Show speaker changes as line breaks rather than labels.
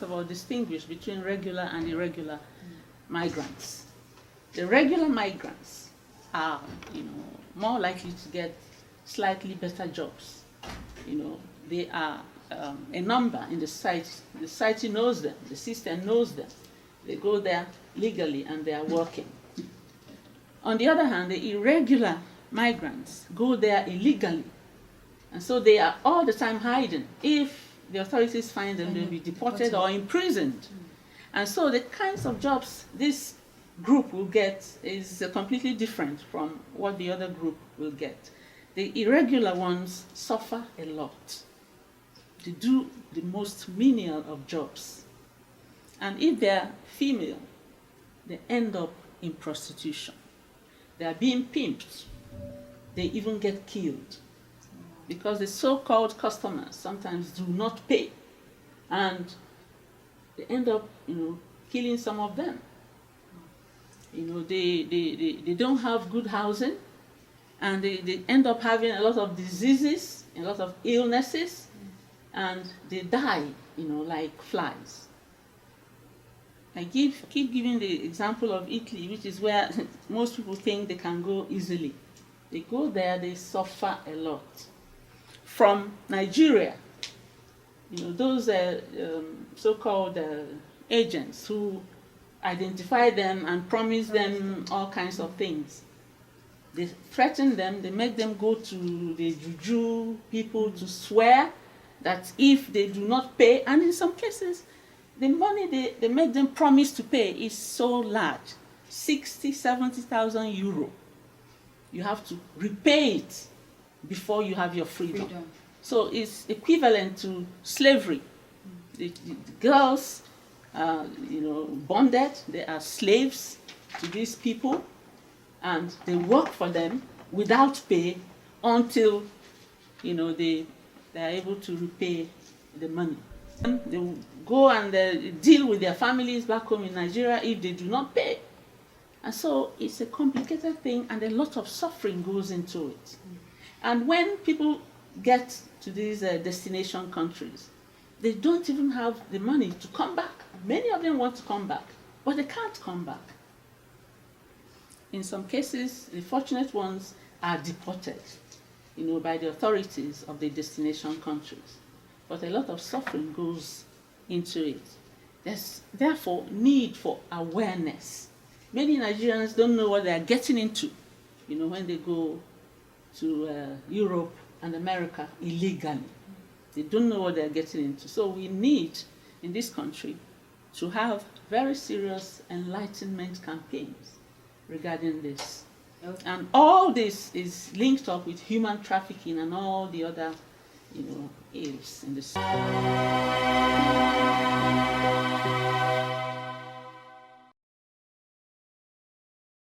first of all, distinguish between regular and irregular migrants. The regular migrants are, more likely to get slightly better jobs. They are a number in the society. The society knows them. The system knows them. They go there legally and they are working. On the other hand, the irregular migrants go there illegally. And so they are all the time hiding. If the authorities find them, they'll be deported or imprisoned. And so the kinds of jobs this group will get is completely different from what the other group will get. The irregular ones suffer a lot. They do the most menial of jobs. And if they're female, they end up in prostitution. They are being pimped. They even get killed because the so-called customers sometimes do not pay, and they end up, killing some of them. They don't have good housing, and they end up having a lot of diseases, a lot of illnesses, and they die, like flies. I keep giving the example of Italy, which is where most people think they can go easily. They go there, they suffer a lot. From Nigeria, those so-called agents who identify them and promise them all kinds of things. They threaten them, they make them go to the juju people to swear that if they do not pay, and in some cases, the money they make them promise to pay is so large, 60,000, 70,000 euro. You have to repay it before you have your freedom. So it's equivalent to slavery. The girls are, bonded, they are slaves to these people, and they work for them without pay until, they are able to repay the money. They will go and deal with their families back home in Nigeria if they do not pay. And so it's a complicated thing, and a lot of suffering goes into it. And when people get to these destination countries, they don't even have the money to come back. Many of them want to come back, but they can't come back. In some cases, the fortunate ones are deported, by the authorities of the destination countries. But a lot of suffering goes into it. There's therefore need for awareness. Many Nigerians don't know what they are getting into, when they go to Europe and America illegally. They don't know what they're getting into. So we need, in this country, to have very serious enlightenment campaigns regarding this. Okay. And all this is linked up with human trafficking and all the other, ills in this.